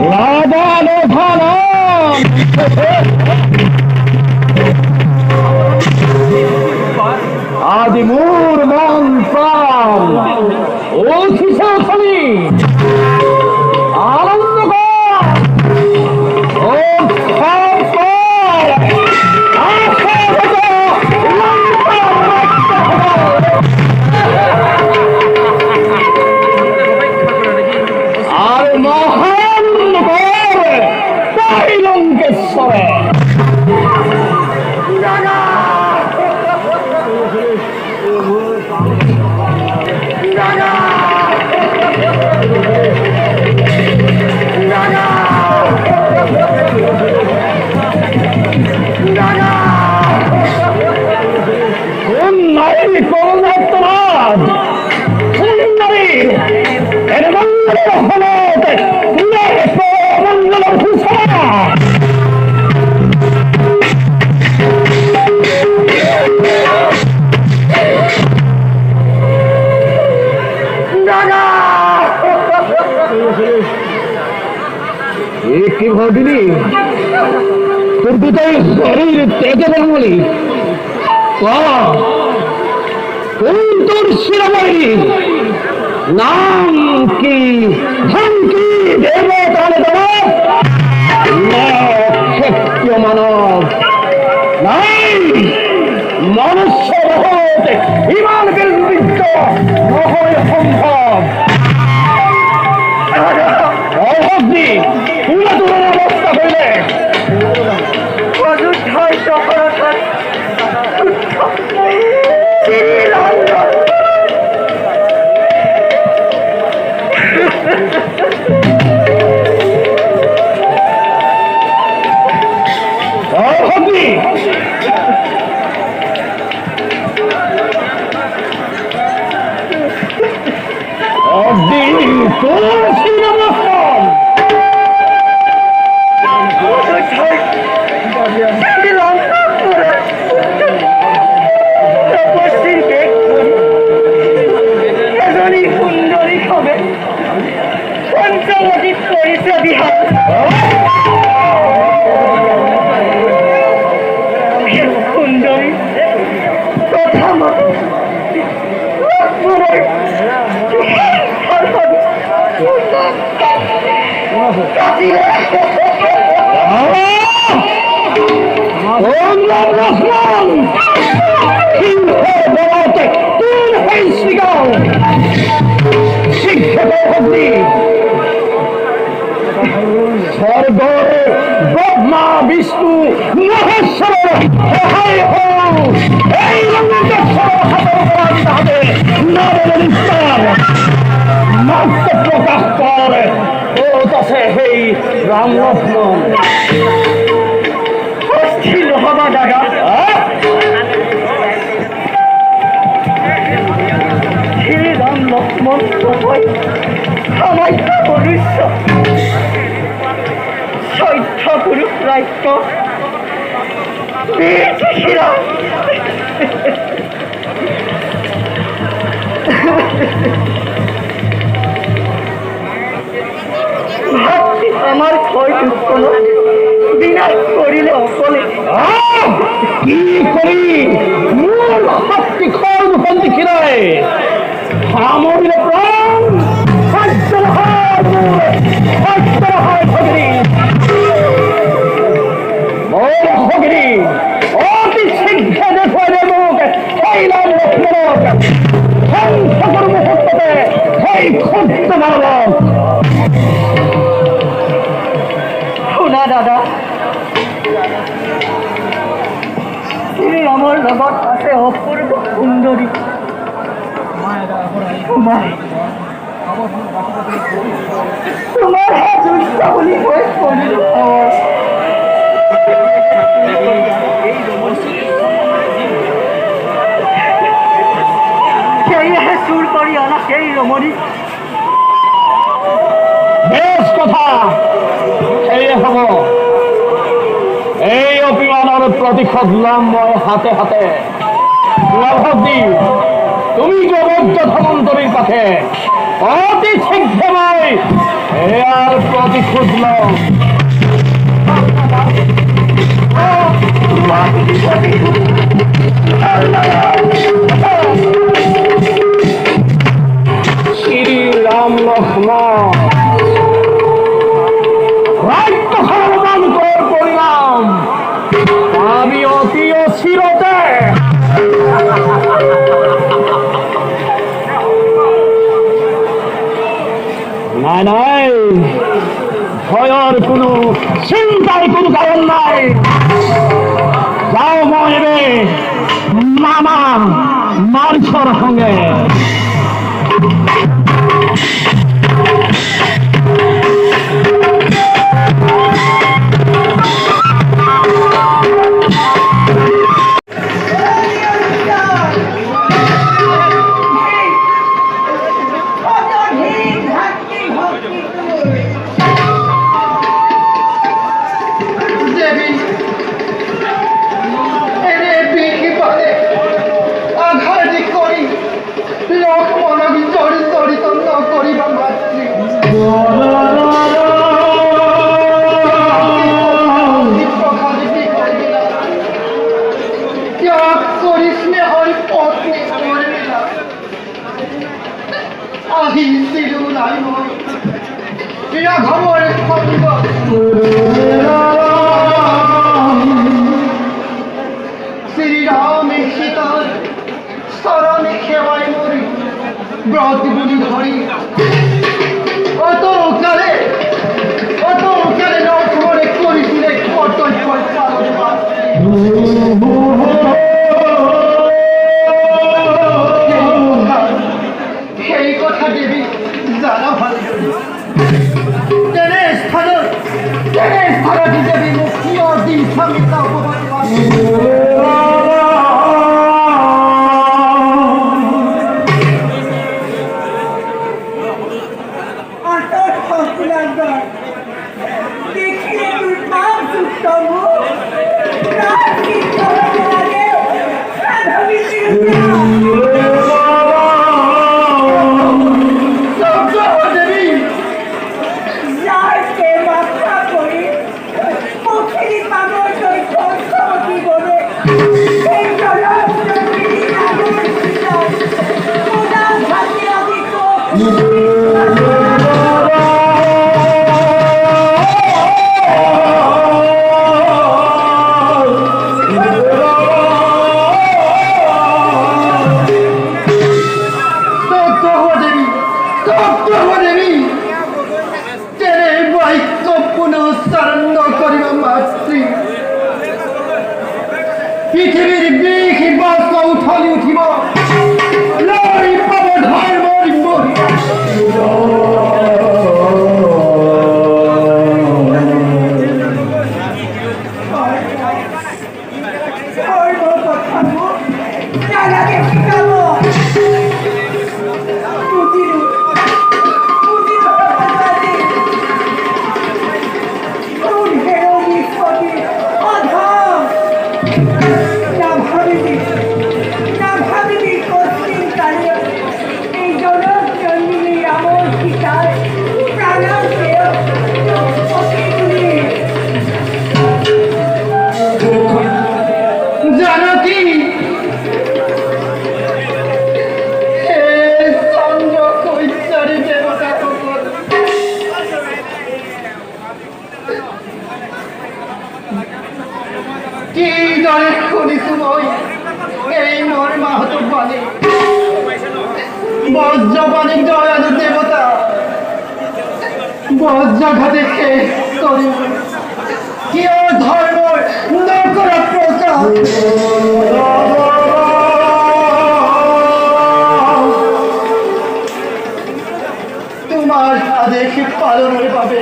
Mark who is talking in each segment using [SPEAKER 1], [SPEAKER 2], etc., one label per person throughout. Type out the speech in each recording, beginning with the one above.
[SPEAKER 1] রাজানো খানা আদি মোর মন প্রাণ ও শিশাখানি আনন্দ কর ও আর মহান কর তাই লঙ্কেশ্বরে কি ঘটিনি তোর দুটাই শরীর তেজে বলি তোর শিরোমণি নাম কি ধন কি দেবতালে সত্য মানব নাই মনুষ্য হতে ইমান বিলবিদ্ধ নহয় সম্ভব অভগ্নি পুরা তুলনা অবস্থা হইলে অযোধ্যায় চক্রাঘাত অভগ্নি অগ্নি তোর শ্রীরামস্থান সুন্দরী হবে পঞ্চমী পরিচয় বিহার সুন্দরী তথা স্বর্গ ব্রহ্মা বিষ্ণু মহেশ্বর এই মাত্র প্রকাশ করে ও তাছে সেই রাম লক্ষ্মণ ছিল হবা দাদা রাম লক্ষ্মণ সামান্য মনুষ্য চৈত্য পুরুষ রাজ্য আমার ক্ষয় দুঃখ বিনাশ করিলে অকলে কি করি মূল শক্তি ক্ষয় দুঃখ দেখিলে সামরিলে প্রাণ সত্যের হয় ভগিনী ভগিনী অতি শীঘ্র দেখো মুখ সেই নাম লক্ষ্মণ ধ্বংসকর মুহূর্ততে সেই ক্ষুদ্র মানব শুনা দাদা তুমি আমার লগত আছে অপূর্ব সুন্দরী তোমার বলি হয়ে পড়িল সেই সুর করি আনা সেই রমণী বেশ কথা সেই হব এই অভিমানের প্রতিশোধ লম মই হাতে হাতে তুমি গোবদ্ধ ধমন্তরীর কাছে অতি শীঘ্র মই এ আর প্রতি খুঁজলাম শ্রী রাম লক্ষ্মণ রাজ্য সর্বান্তর করিলাম আমি অতি অচিরতে নাই নাই ভয়র কোনো চিন্তার কোনো কারণ নাই যাও মই মামা মার্চর সঙ্গে
[SPEAKER 2] ব্রতগুলি ধরি অত কালে লক্ষ্মণে করিছিলে কর্তব্য সেই কথা দেবী জানা ভালো তেনে স্থানটি দেবী মুখ্য দিন সঙ্গীতা উপবাদ পৃথিবীর বিখি বাষ্প উঠলি উঠিব লড়ি পাব ধর্ম কি দলে করিস মই এই মোর মাহত বলে বজ্রবাণী দয়ালু দেবতা বজ্রঘাতে শেষ করি কি ধর্ম নকরা প্রচার তোমার আদেশ পালনের পাবে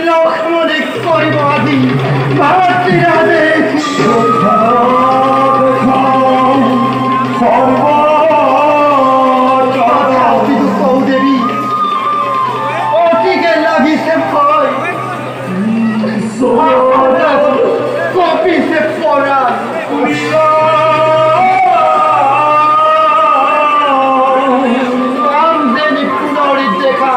[SPEAKER 2] লক্ষ্মণে করিব আদি ভারতীর আদেশ দেবী অতিকে লাগিছে ভয় কপিছে পড়া রাম যেনি পুনরি দেখা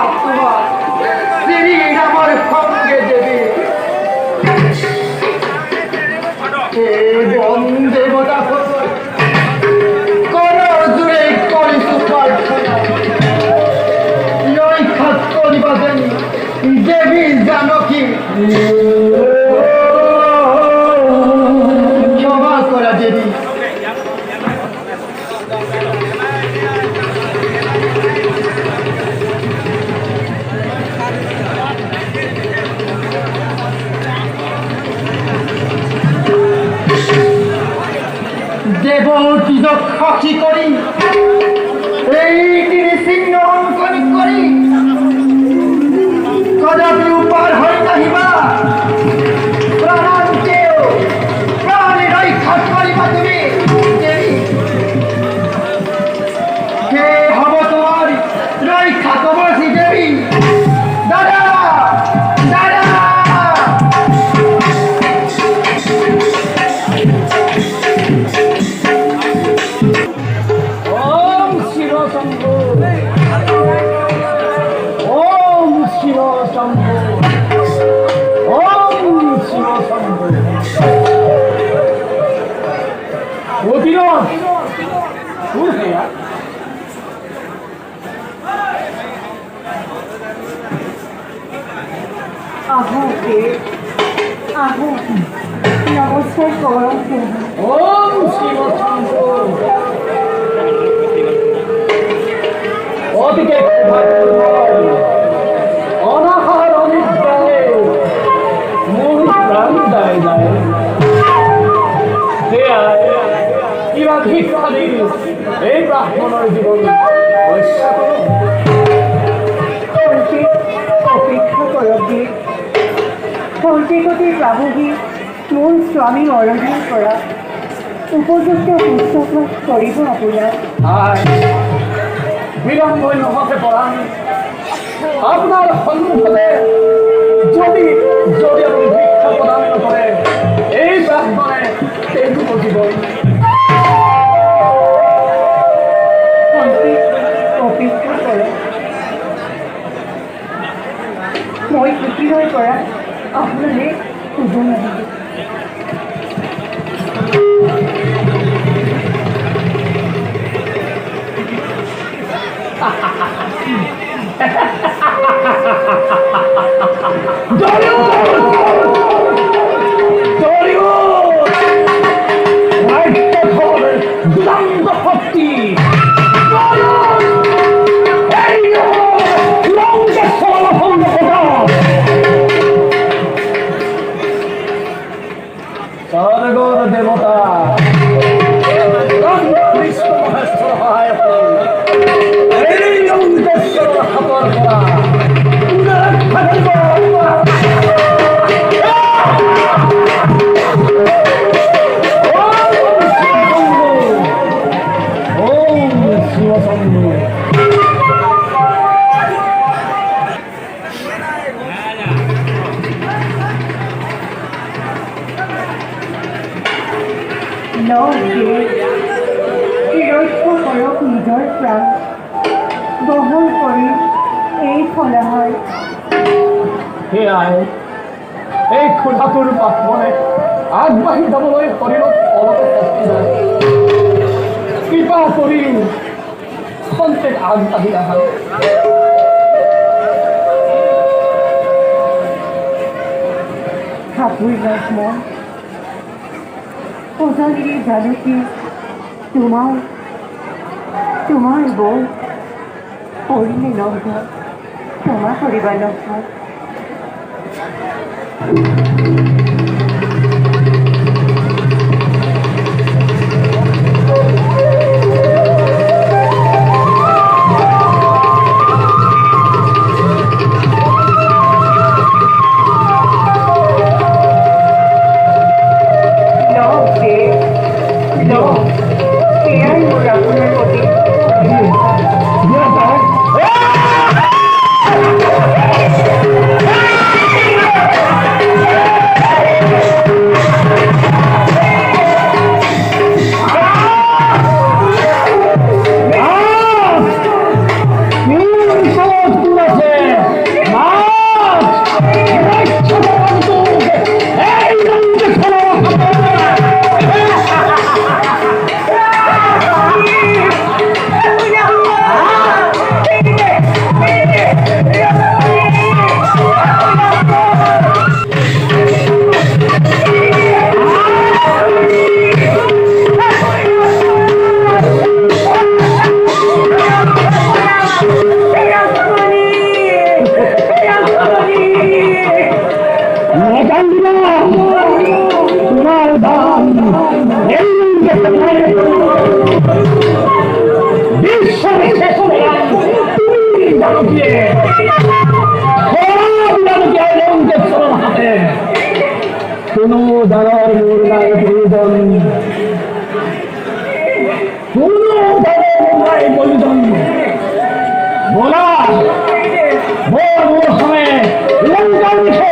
[SPEAKER 2] দেবী জানকী ক্ষমা করা দেবী দেবতীর সাক্ষী করি এই তিনি চিহ্ন অঙ্কন করি কদাপি উপার হয় নাহিবা প্রাণান্তেও প্রাণে রক্ষা করিবা তুমি দেবী কে হব তোমার রক্ষা কবচী দেবী দাদা দাদা
[SPEAKER 1] ওম শিব শম্ভু ওম শিব শম্ভু ওম শিব শম্ভু অতিরথ
[SPEAKER 3] আহো দেব আহো নমস্কার করো
[SPEAKER 1] ওম শিব শম্ভু অতিকে অনাহার অনিদ্রায় মোহিত প্রাণ যায় যায় হে আয় কিবা ভিক্ষা দিল এই ব্রাহ্মণের জীবন পয়সা
[SPEAKER 3] অপেক্ষা করো দেব কণ্ঠেকটির বাবুহী মোৰ স্বামী অৰণ্যৰ পৰা উপযুক্ত পুস্তক কৰিব আপোনাৰ
[SPEAKER 1] আয় বিলম্ব নহকে পড়ান আপনার সন্মুখে যদি যদি আপনি ভিক্ষা প্রদান নকরে এই ব্রাহ্মণে এইটুকু জীবন
[SPEAKER 3] অপেক্ষা কৰক মই কুটিৰৰ পৰা আপোনালৈ ওজন আহিব
[SPEAKER 1] দেবতা বিষ্ণু মহেশ্বর হয় এই লঙ্কেশ্বর খবর করা
[SPEAKER 3] ৰক্ষা কৰক নিজৰ প্ৰাণ বহল কৰি এই ফলাহাৰ
[SPEAKER 1] হে আয় এই ক্ষুধাতুৰ পাঠমনে আগবাঢ়ি যাবলৈ শৰীৰত অলপ শক্তি নাই কৃপা কৰি খন্তেক আগবাঢ়ি আহা
[SPEAKER 3] ঠাকুৰ লক্ষ্মণ সজাগিৰি জানকী তোমাৰ বৌ কৰিলে নহয় ক্ষমা কৰিবা নহয়
[SPEAKER 1] জানকীয়ে সব জানকীয়ে লঙ্কের চরণ হাতে কোনো দানার মোর নাই প্রয়োজন কোনো দানার মোর নাই প্রয়োজন বলা মোর সময় লঙ্কা লিখে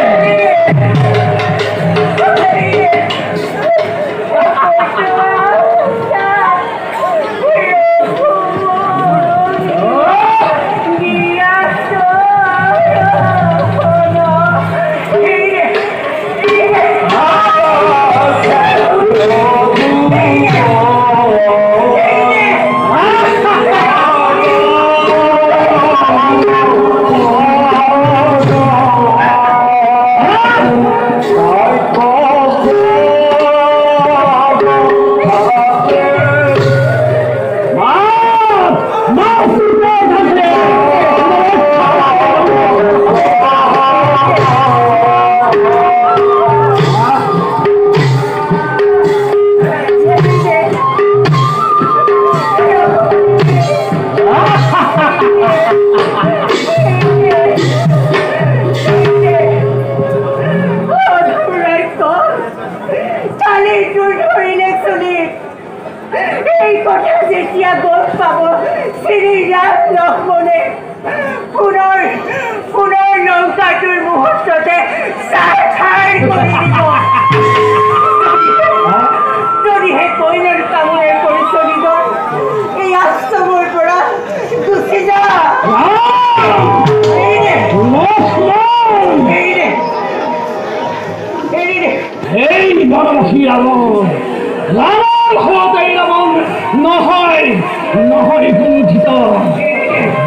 [SPEAKER 1] নহয় কুণ্ঠিত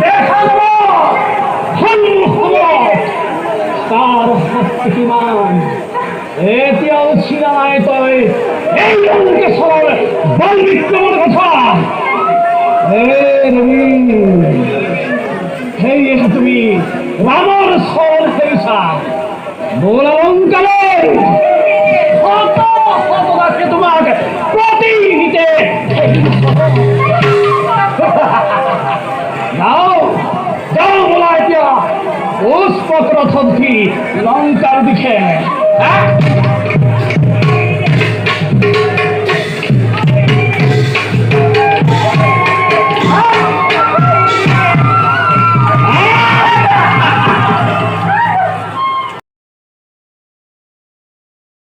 [SPEAKER 1] দেখা তার হাত কিমান এতিয়াও চিনা নাই তই এই লঙ্কেশ্বর বল বিক্রমের কথা সেয়েহে তুমি রামৰ চৰণ সেৰিছা বোলা লংকালে তোমাক প্ৰতিহিতে যাও যাও বলা এতিয়া পুষ্পক্রথ লঙ্কার দিকে